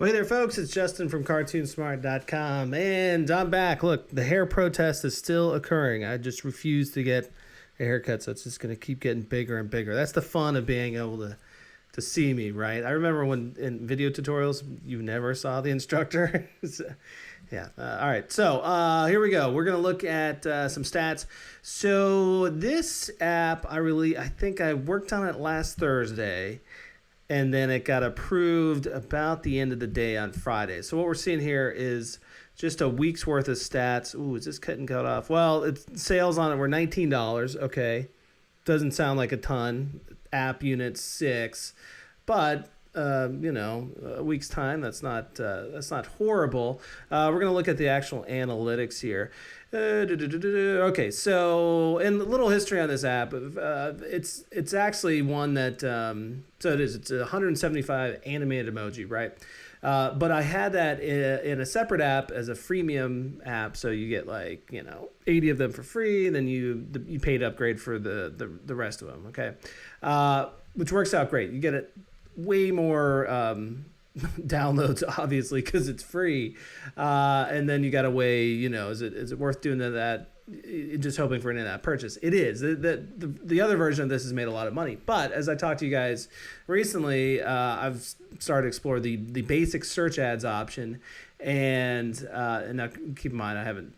Well, hey there, folks. It's Justin from CartoonSmart.com, and I'm back. Look, the hair protest is still occurring. I just refuse to get a haircut, so it's just going to keep getting bigger and bigger. That's the fun of being able to see me, right? I remember when in video tutorials, you never saw the instructor. Yeah. All right. So here we go. We're going to look at some stats. So this app, I think I worked on it last Thursday. And then it got approved about the end of the day on Friday. So what we're seeing here is just a week's worth of stats. Ooh, is this cut off? Well, sales on it were $19. Okay, doesn't sound like a ton. App units 6, but a week's time, that's not horrible. We're gonna look at the actual analytics here. Okay, so in a little history on this app, it's actually one that it's 175 animated emoji, right? But I had that in a separate app as a freemium app, so you get 80 of them for free, and then you pay to upgrade for the rest of them. Okay, which works out great. You get it way more downloads, obviously, because it's free, and then you got to weigh, is it worth doing that? Just hoping for an in-app purchase. It is. The other version of this has made a lot of money, but as I talked to you guys recently, I've started to explore the basic search ads option, and now keep in mind I haven't.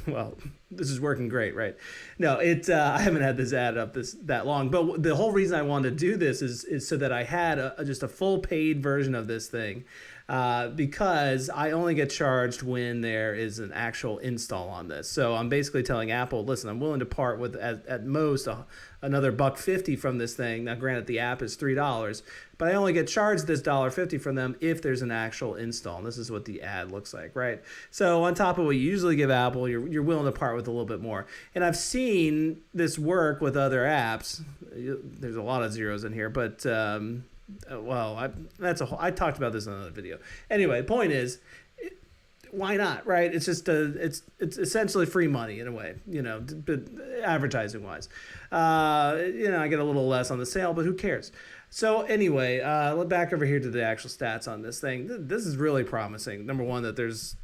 Well, this is working great, right? No, I haven't had this ad up that long, but the whole reason I wanted to do this is so that I had just a full paid version of this thing, because I only get charged when there is an actual install on this. So I'm basically telling Apple, listen, I'm willing to part with at most another $1.50 from this thing. Now, granted, the app is $3, but I only get charged this $1.50 from them if there's an actual install. And this is what the ad looks like, right? So on top of what you usually give Apple, you're willing to part with a little bit more. And I've seen this work with other apps. There's a lot of zeros in here, but I talked about this in another video. Anyway, the point is, why not, right? It's just it's essentially free money in a way, but advertising wise. I get a little less on the sale, but who cares? So anyway, back over here to the actual stats on this thing. This is really promising. Number one, that there's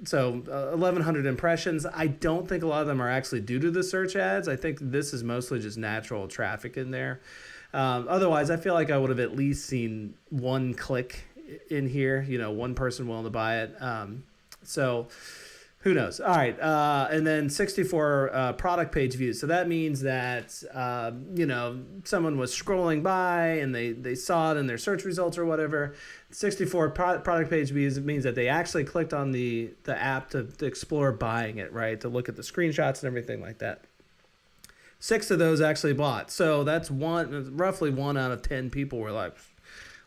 1,100 impressions. I don't think a lot of them are actually due to the search ads. I think this is mostly just natural traffic in there. Otherwise, I feel like I would have at least seen one click in here, one person willing to buy it. So who knows? All right. And then 64 product page views. So that means that, someone was scrolling by and they saw it in their search results or whatever. 64 product page views means that they actually clicked on the app to explore buying it, right? To look at the screenshots and everything like that. 6 of those actually bought. So that's roughly 1 out of 10 people were like,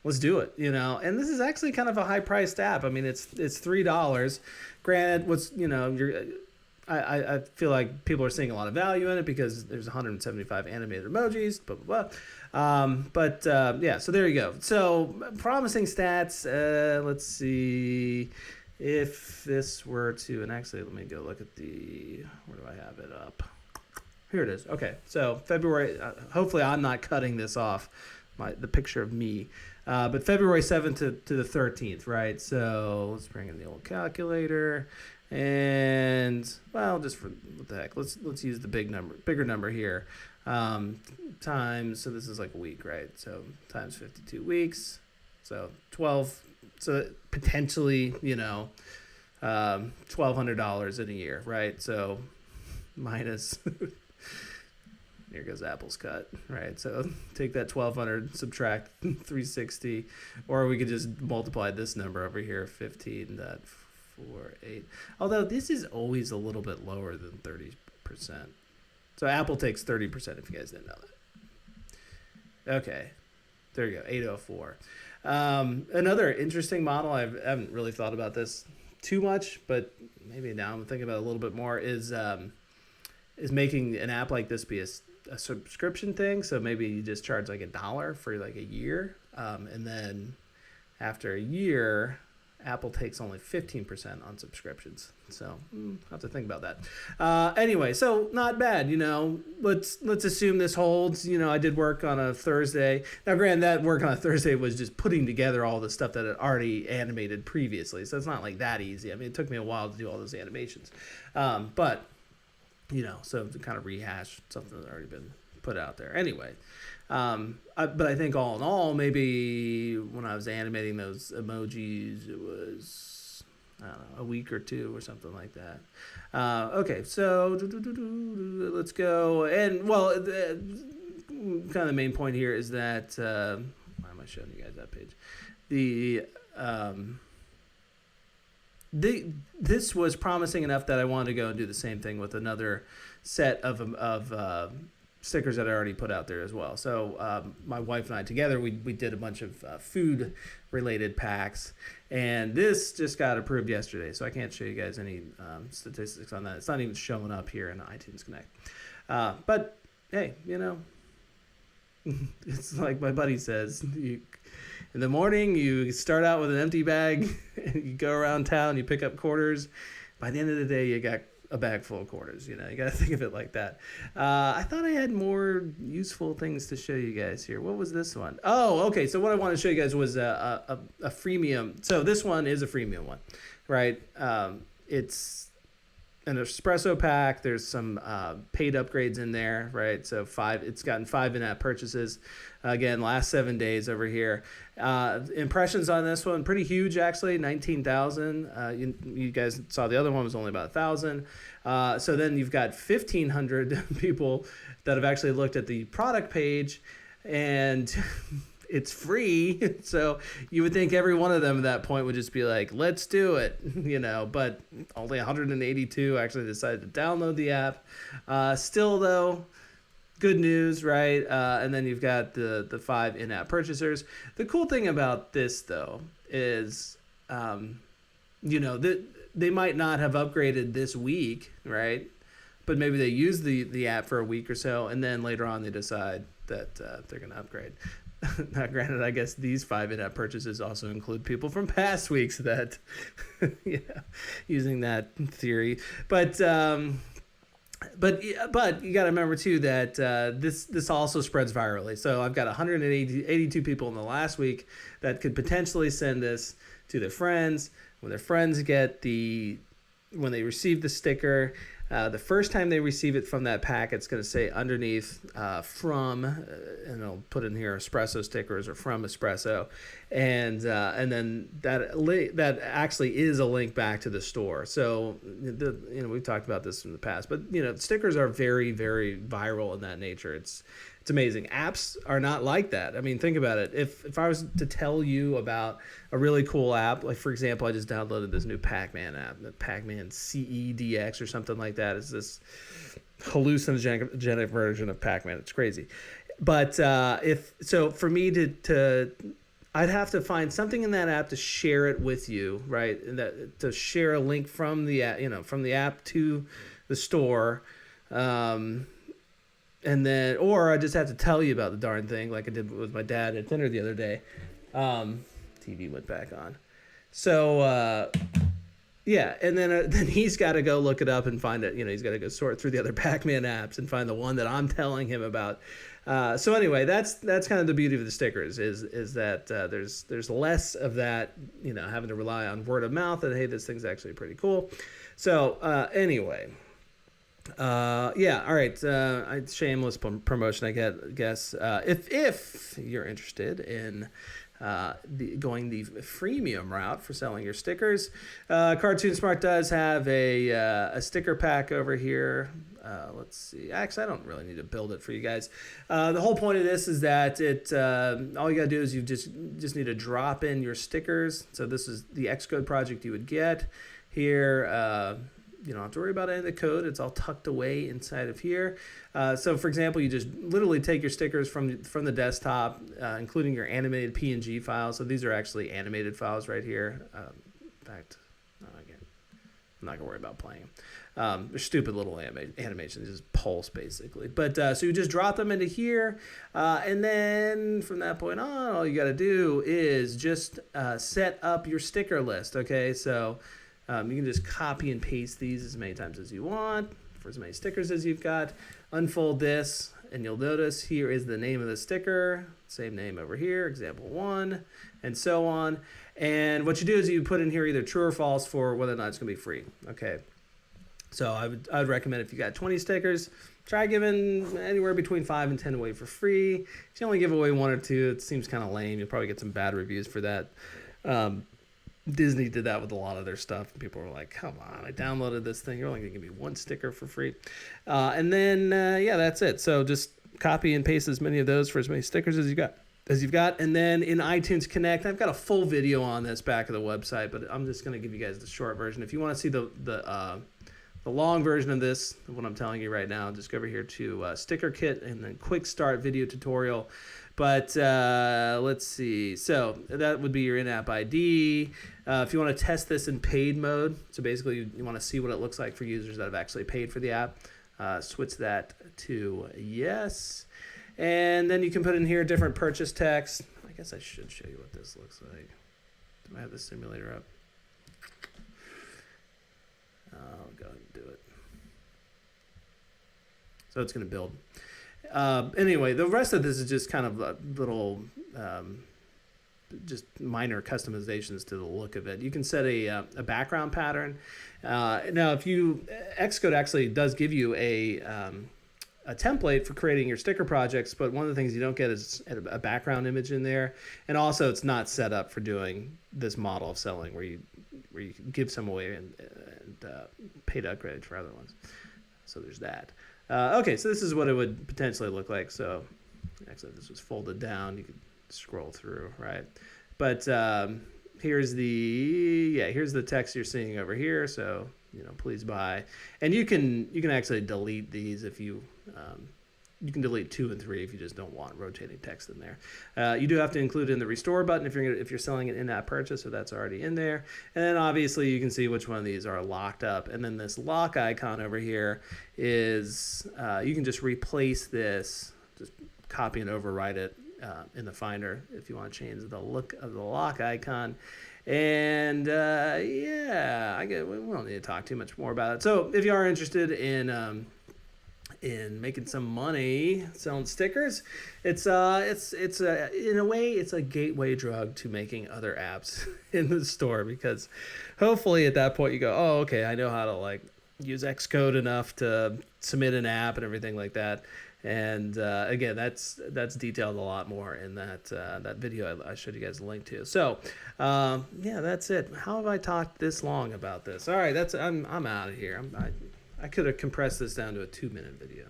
let's do it, And this is actually kind of a high-priced app. I mean, it's $3. Granted, I feel like people are seeing a lot of value in it because there's 175 animated emojis, blah, blah, blah. So there you go. So promising stats. Let's see if this were to, and actually let me go look at where do I have it up? Here it is. Okay, so February, hopefully I'm not cutting this off, the picture of me. But February 7th to the 13th, right? So let's bring in the old calculator. And, just for what the heck, let's use the bigger number here. Times, so this is like a week, right? So times 52 weeks. So 12, so potentially, $1,200 in a year, right? So minus... Here goes Apple's cut, right? So take that 1,200, subtract 360, or we could just multiply this number over here, 15.48. Although this is always a little bit lower than 30%. So Apple takes 30%, if you guys didn't know that. Okay, there you go, 804. Another interesting model, I haven't really thought about this too much, but maybe now I'm thinking about it a little bit more, is making an app like this be a subscription thing. So maybe you just charge like $1 for like a year, and then after a year, Apple takes only 15% on subscriptions. So I'll have to think about that. Anyway, so not bad. Let's assume this holds. I did work on a Thursday. Now, granted, that work on a Thursday was just putting together all the stuff that had already animated previously. So it's not like that easy. I mean, it took me a while to do all those animations. But so to kind of rehash something that's already been put out there. Anyway, but I think all in all, maybe when I was animating those emojis, it was, I don't know, a week or two or something like that. Okay, so let's go. And, well, kind of the main point here is that, why am I showing you guys that page? This was promising enough that I wanted to go and do the same thing with another set of stickers that I already put out there as well. So my wife and I together, we did a bunch of food related packs, and this just got approved yesterday, so I can't show you guys any statistics on that. It's not even showing up here in iTunes Connect. But hey, it's like my buddy says, in the morning you start out with an empty bag and you go around town, you pick up quarters. By the end of the day, you got a bag full of quarters. You got to think of it like that. I thought I had more useful things to show you guys here. What was this one? Oh, okay. So what I want to show you guys was a freemium. So this one is a freemium one, right? It's an espresso pack. There's some paid upgrades in there, right? So it's gotten 5 in-app purchases. Again, last 7 days over here. Impressions on this one, pretty huge actually, 19,000. You guys saw the other one was only about 1,000. So then you've got 1,500 people that have actually looked at the product page, and it's free. So you would think every one of them at that point would just be like, let's do it, but only 182 actually decided to download the app. Still though, good news, right? And then you've got the 5 in-app purchasers. The cool thing about this though is, that they might not have upgraded this week, right? But maybe they use the app for a week or so, and then later on they decide that they're going to upgrade. Now, granted, I guess these 5 in-app purchases also include people from past weeks that, using that theory. But you got to remember too that this also spreads virally. So I've got 182 people in the last week that could potentially send this to their friends. When their friends when they receive the sticker, the first time they receive it from that pack, it's going to say underneath from, and I'll put in here espresso stickers or from espresso, and then that actually is a link back to the store. So we've talked about this in the past, but stickers are very, very viral in that nature. It's amazing. Apps are not like that. I mean, think about it. If I was to tell you about a really cool app, like for example, I just downloaded this new Pac-Man app, the Pac-Man CEDX or something like that. It's this hallucinogenic version of Pac-Man. It's crazy. But for me to I'd have to find something in that app to share it with you, right? And to share a link from the app to the store. And then, or I just have to tell you about the darn thing, like I did with my dad at dinner the other day. TV went back on. So, and then he's got to go look it up and find it. He's got to go sort through the other Pac-Man apps and find the one that I'm telling him about. So anyway, that's kind of the beauty of the stickers is that there's less of that, having to rely on word of mouth and hey, this thing's actually pretty cool. So anyway. All right. Shameless promotion, I guess. If you're interested in going the freemium route for selling your stickers, Cartoon Smart does have a sticker pack over here. Let's see. Actually, I don't really need to build it for you guys. The whole point of this is that all you gotta do is you just need to drop in your stickers. So this is the Xcode project you would get here. You don't have to worry about any of the code. It's all tucked away inside of here. So, for example, you just literally take your stickers from the desktop, including your animated PNG files. So these are actually animated files right here. In fact, again, I'm not gonna worry about playing them. They're stupid little animations, just pulse basically. But so you just drop them into here, and then from that point on, all you got to do is just set up your sticker list. Okay, so you can just copy and paste these as many times as you want for as many stickers as you've got. Unfold this, and you'll notice here is the name of the sticker, same name over here, example 1, and so on. And what you do is you put in here either true or false for whether or not it's going to be free. Okay. So I would recommend if you got 20 stickers, try giving anywhere between 5 and 10 away for free. If you only give away 1 or 2, it seems kind of lame. You'll probably get some bad reviews for that. Disney did that with a lot of their stuff. People were like, come on, I downloaded this thing. You're only going to give me 1 sticker for free. And then, yeah, that's it. So just copy and paste as many of those for as many stickers as you've got. And then in iTunes Connect, I've got a full video on this back of the website, but I'm just going to give you guys the short version. If you want to see the long version of this, what I'm telling you right now, just go over here to Sticker Kit and then Quick Start Video Tutorial. But let's see. So that would be your in-app ID. If you want to test this in paid mode, so basically you want to see what it looks like for users that have actually paid for the app, switch that to yes. And then you can put in here different purchase text. I guess I should show you what this looks like. Do I have the simulator up? I'll go ahead and do it. So it's going to build. Anyway, the rest of this is just kind of a little, just minor customizations to the look of it. You can set a background pattern. Now, if Xcode actually does give you a template for creating your sticker projects, but one of the things you don't get is a background image in there. And also, it's not set up for doing this model of selling where you give some away and pay to upgrade for other ones. So there's that. Okay, so this is what it would potentially look like. So actually, if this was folded down, you could scroll through, right? But here's the text you're seeing over here. So please buy, and you can actually delete these if you can delete 2 and 3 if you just don't want rotating text in there. You do have to include in the restore button if you're selling an in-app purchase, so that's already in there. And then obviously you can see which one of these are locked up. And then this lock icon over here is you can just replace this, just copy and overwrite it in the Finder if you want to change the look of the lock icon. And yeah, we don't need to talk too much more about it. So if you are interested in making some money selling stickers, it's in a way it's a gateway drug to making other apps in the store, because hopefully at that point you go, oh, okay, I know how to use Xcode enough to submit an app and everything like that. And again, that's detailed a lot more in that video I showed you guys a link to. So yeah, that's it. How have I talked this long about this? All right, I'm out of here. I could have compressed this down to a 2-minute video.